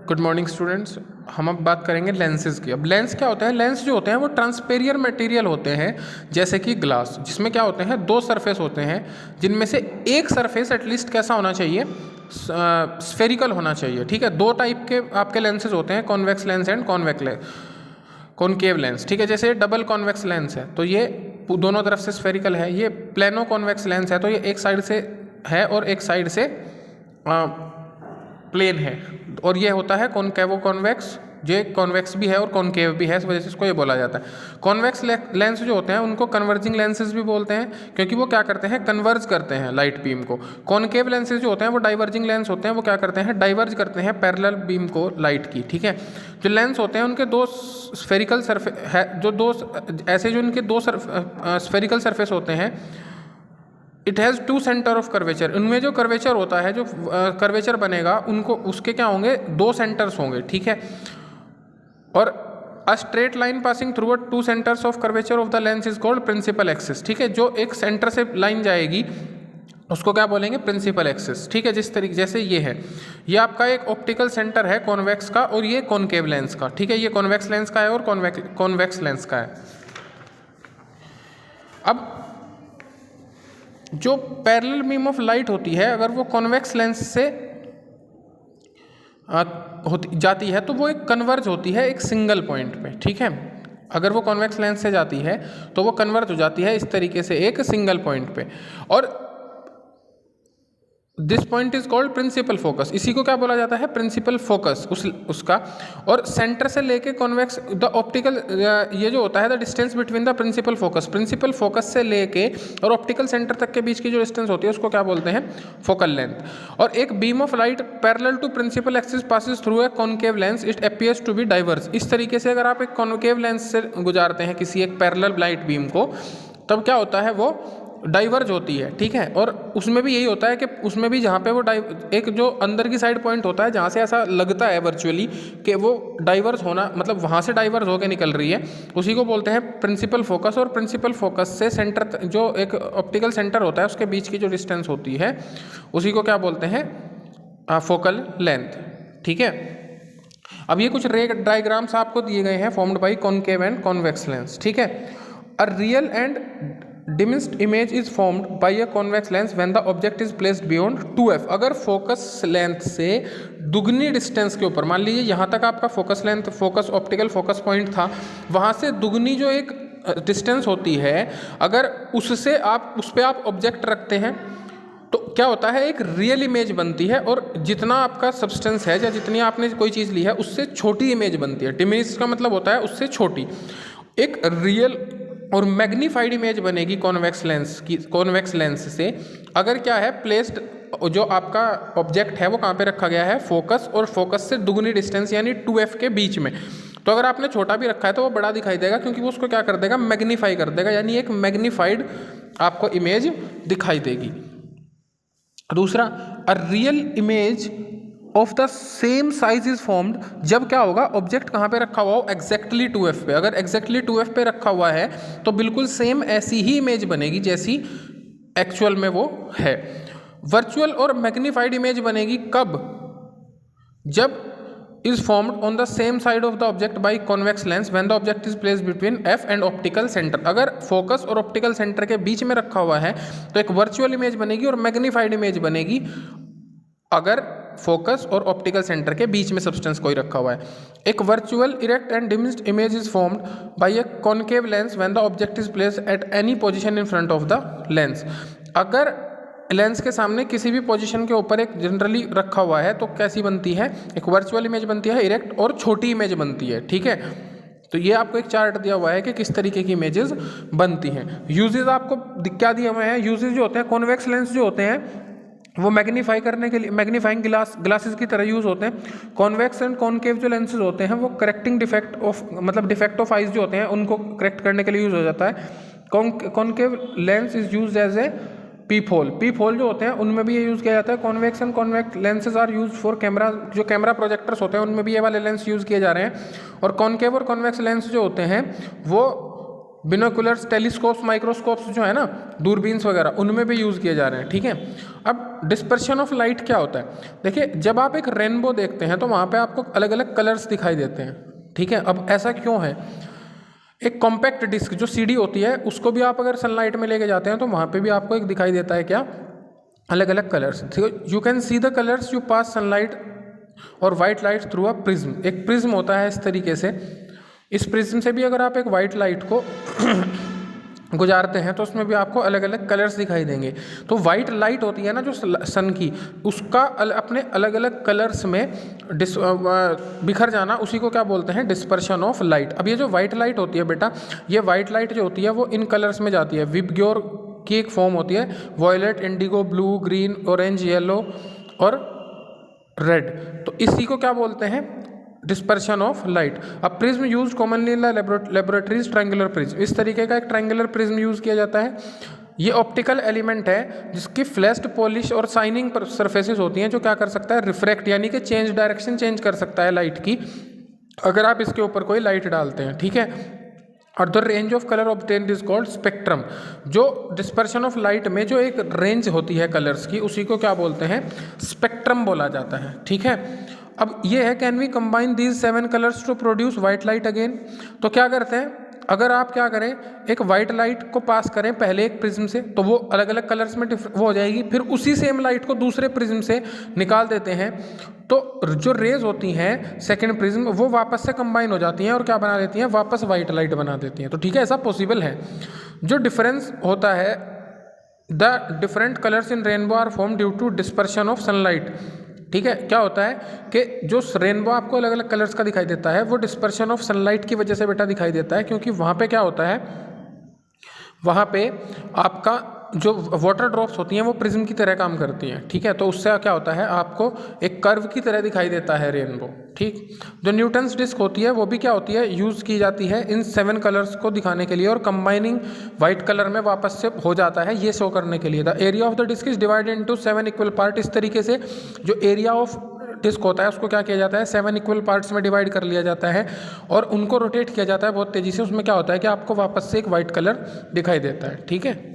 Good morning students. हम अब बात करेंगे लेंसेज की। अब लेंस क्या होता है? लेंस जो होते हैं वो ट्रांसपेरियर मटेरियल होते हैं, जैसे कि ग्लास, जिसमें क्या होते हैं, दो सरफेस होते हैं, जिनमें से एक सरफेस एटलीस्ट कैसा होना चाहिए, स्फेरिकल होना चाहिए। ठीक है, दो टाइप के आपके लेंसेज होते हैं, convex lens and concave lens. ठीक है, जैसे डबल कॉन्वेक्स लेंस है तो ये दोनों तरफ से स्फेरिकल है। ये प्लेनो कॉन्वेक्स लेंस है तो ये एक साइड से है और एक साइड से प्लेन है। और ये होता है कॉनकेवो कॉन्वेक्स, जो कॉन्वेक्स भी है और कॉनकेव भी है, इस वजह से इसको ये बोला जाता है। कॉन्वेक्स लेंस जो होते हैं उनको कन्वर्जिंग लेंसेज भी बोलते हैं, क्योंकि वो क्या करते हैं, कन्वर्ज करते हैं लाइट बीम को। कॉनकेव लेंसेज जो होते हैं वो डाइवर्जिंग लेंस होते हैं, वो क्या करते हैं, डाइवर्ज करते हैं पैरेलल बीम को लाइट की। ठीक है, जो लेंस होते हैं उनके दो स्फेरिकल सरफेस है, जो दो ऐसे जो इनके दो स्फेरिकल सरफेस होते हैं, it has two centre of curvature. उनमें जो कर्वेचर होता है, जो कर्वेचर बनेगा, उनको उसके क्या होंगे, दो सेंटर्स होंगे। ठीक है, और a straight line passing through a two centres of curvature of the lens is called principal axis. ठीक है, जो एक सेंटर से लाइन जाएगी उसको क्या बोलेंगे, प्रिंसिपल एक्सिस। ठीक है, जिस तरीके जैसे ये है, ये आपका एक ऑप्टिकल सेंटर है कॉन्वेक्स का और ये कॉनकेव लेंस का। ठीक है, ये कॉन्वेक्स लेंस का है और कॉन्वेक्स लेंस का है। अब जो पैरेलल बीम ऑफ लाइट होती है, अगर वो कॉन्वेक्स लेंस से जाती है तो वो एक कन्वर्ज होती है एक सिंगल पॉइंट पे। ठीक है, अगर वो कॉन्वेक्स लेंस से जाती है तो वो कन्वर्ज हो जाती है इस तरीके से एक सिंगल पॉइंट पे, और this point is called principal focus. इसी को क्या बोला जाता है, प्रिंसिपल फोकस उसका। और सेंटर से लेके कॉन्वेक्स द ऑप्टिकल, ये जो होता है the distance between the principal focus से लेके और ऑप्टिकल सेंटर तक के बीच की जो डिस्टेंस होती है उसको क्या बोलते हैं, फोकल लेंथ। और एक beam of light parallel to principal axis passes through a concave lens, it appears to be diverse. इस तरीके से अगर आप एक कॉनकेव लेंस से गुजारते हैं किसी एक पैरेलल लाइट बीम को, तब क्या होता है, वो डाइवर्ज होती है। ठीक है, और उसमें भी यही होता है कि उसमें भी जहाँ पे वो एक जो अंदर की साइड पॉइंट होता है, जहाँ से ऐसा लगता है वर्चुअली कि वो डाइवर्ज होना, मतलब वहाँ से डाइवर्ज होकर निकल रही है, उसी को बोलते हैं प्रिंसिपल फोकस। और प्रिंसिपल फोकस से सेंटर, जो एक ऑप्टिकल सेंटर होता है, उसके बीच की जो डिस्टेंस होती है उसी को क्या बोलते हैं, फोकल लेंथ। ठीक है, अब ये कुछ रे डायग्राम्स आपको दिए गए हैं formed by concave and convex lens. ठीक है, a real and diminished image is formed by a convex lens when the object is placed beyond 2f। अगर फोकस लेंथ से दुगनी डिस्टेंस के ऊपर, मान लीजिए यहाँ तक आपका focus length, focus optical focus point था, वहाँ से दुगनी जो एक डिस्टेंस होती है, अगर उससे आप उस पर आप ऑब्जेक्ट रखते हैं तो क्या होता है, एक रियल इमेज बनती है। और जितना आपका सब्सटेंस है या जितनी आपने कोई चीज़ ली है उससे छोटी इमेज बनती है। डिमिनिश्ड का मतलब होता है उससे छोटी। एक रियल और मैग्नीफाइड इमेज बनेगी कॉन्वेक्स लेंस से, अगर क्या है, प्लेस्ड, जो आपका ऑब्जेक्ट है वो कहाँ पे रखा गया है, फोकस और फोकस से दुगनी डिस्टेंस यानी 2f के बीच में। तो अगर आपने छोटा भी रखा है तो वो बड़ा दिखाई देगा, क्योंकि वो उसको क्या कर देगा, मैग्नीफाई कर देगा, यानी एक मैग्नीफाइड आपको इमेज दिखाई देगी। दूसरा, a real image of the same size is formed जब क्या होगा, ऑब्जेक्ट कहाँ पे रखा हुआ हो, एग्जैक्टली 2f पे। अगर एग्जैक्टली 2f पे रखा हुआ है तो बिल्कुल सेम ऐसी ही इमेज बनेगी जैसी एक्चुअल में वो है। वर्चुअल और मैग्नीफाइड इमेज बनेगी कब, जब is formed on the same side of the object by convex lens when the object is placed between f and optical centre. अगर फोकस और ऑप्टिकल सेंटर के बीच में रखा हुआ है तो एक वर्चुअल इमेज बनेगी और मैग्नीफाइड इमेज बनेगी अगर फोकस और ऑप्टिकल सेंटर के बीच में सब्सटेंस कोई रखा हुआ है। एक virtual erect and diminished image is formed by a concave lens when the object is placed at any position in front of the lens. अगर लेंस के सामने किसी भी पोजीशन के ऊपर एक जनरली रखा हुआ है तो कैसी बनती है, एक वर्चुअल इमेज बनती है, इरेक्ट और छोटी इमेज बनती है। ठीक है, तो ये आपको एक चार्ट दिया हुआ है कि किस तरीके की इमेजेस बनती हैं। यूजेस आपको क्या दिए हुए हैं, यूजेस जो होते हैं, कॉन्वेक्स लेंस जो होते हैं वो मैग्नीफाई करने के लिए, मैग्नीफाइंग ग्लासेस की तरह यूज़ होते हैं। कॉन्वेक्स एंड कॉनकेव जो लेंसेज होते हैं वो करेक्टिंग डिफेक्ट ऑफ, मतलब डिफेक्ट ऑफ आइज जो होते हैं उनको करेक्ट करने के लिए यूज़ हो जाता है। Concave lens is use as a peep hole जो होते हैं उनमें भी ये यूज़ किया जाता है। Convex and convex lenses are use for camera, जो कैमरा प्रोजेक्टर्स होते हैं उनमें भी ये वाले लेंस यूज़ किए जा रहे हैं। और कॉनकेव और कॉन्वेक्स लेंस जो होते हैं वो बिनोकुलर्स, टेलीस्कोप्स, माइक्रोस्कोप्स जो है ना, दूरबीन्स वगैरह, उनमें भी यूज़ किए जा रहे हैं, ठीक है। अब डिस्पर्शन ऑफ लाइट क्या होता है, देखिए जब आप एक रेनबो देखते हैं तो वहाँ पे आपको अलग अलग कलर्स दिखाई देते हैं, ठीक है। अब ऐसा क्यों है, एक कॉम्पैक्ट डिस्क जो सीडी होती है उसको भी आप अगर सनलाइट में लेके जाते हैं तो वहाँ पे भी आपको एक दिखाई देता है क्या, अलग अलग colours. You can see the colours you pass sunlight और white light through a prism. एक प्रिज्म होता है इस तरीके से, इस प्रिज्म से भी अगर आप एक वाइट लाइट को गुजारते हैं तो उसमें भी आपको अलग अलग कलर्स दिखाई देंगे। तो वाइट लाइट होती है ना जो सन की, उसका अपने अलग अलग कलर्स में बिखर जाना, उसी को क्या बोलते हैं, डिस्पर्शन ऑफ लाइट। अब ये जो वाइट लाइट होती है बेटा, ये वाइट लाइट जो होती है वो इन कलर्स में जाती है। विबग्योर की एक फॉर्म होती है, violet, indigo, blue, green, orange, yellow और रेड। तो इसी को क्या बोलते हैं, डिस्पर्शन ऑफ लाइट। अब prism use commonly in laboratories, triangular prism, इस तरीके का एक ट्रायंगुलर प्रिज्म यूज किया जाता है। ये ऑप्टिकल एलिमेंट है जिसकी फ्लैश्ड, पॉलिश और शाइनिंग सरफेसेस होती हैं, जो क्या कर सकता है, रिफ्रैक्ट यानी कि चेंज, डायरेक्शन चेंज कर सकता है लाइट की, अगर आप इसके ऊपर कोई लाइट डालते हैं, ठीक है। और the range of colour obtained is called spectrum. जो डिस्पर्शन ऑफ लाइट में जो एक रेंज होती है कलर्स की, उसी को क्या बोलते हैं, स्पेक्ट्रम बोला जाता है, ठीक है। अब ये है, can we combine these 7 colours to produce white light again. तो क्या करते हैं, अगर आप क्या करें, एक वाइट लाइट को पास करें पहले एक प्रिज्म से, तो वो अलग अलग कलर्स में वो हो जाएगी, फिर उसी सेम लाइट को दूसरे प्रिज्म से निकाल देते हैं, तो जो रेज होती हैं सेकंड प्रिज्म, वो वापस से कंबाइन हो जाती हैं और क्या बना देती हैं, वापस वाइट लाइट बना देती हैं। तो ठीक है, ऐसा पॉसिबल है। जो डिफरेंस होता है, the different colours in rainbow are form due to dispersion of sunlight, ठीक है। क्या होता है कि जो रेनबो आपको अलग अलग कलर्स का दिखाई देता है, वो डिस्पर्शन ऑफ सनलाइट की वजह से बेटा दिखाई देता है, क्योंकि वहाँ पे क्या होता है, वहाँ पे आपका जो वाटर ड्रॉप्स होती हैं वो प्रिज्म की तरह काम करती हैं, ठीक है। तो उससे क्या होता है, आपको एक कर्व की तरह दिखाई देता है रेनबो, ठीक। जो न्यूटन्स डिस्क होती है वो भी क्या होती है, यूज़ की जाती है इन 7 कलर्स को दिखाने के लिए, और कंबाइनिंग वाइट कलर में वापस से हो जाता है ये शो करने के लिए। The area of the disc is divided into 7 equal part. इस तरीके से जो एरिया ऑफ डिस्क होता है उसको क्या किया जाता है, 7 इक्वल पार्ट्स में डिवाइड कर लिया जाता है और उनको रोटेट किया जाता है बहुत तेज़ी से। उसमें क्या होता है कि आपको वापस से एक वाइट कलर दिखाई देता है, ठीक है।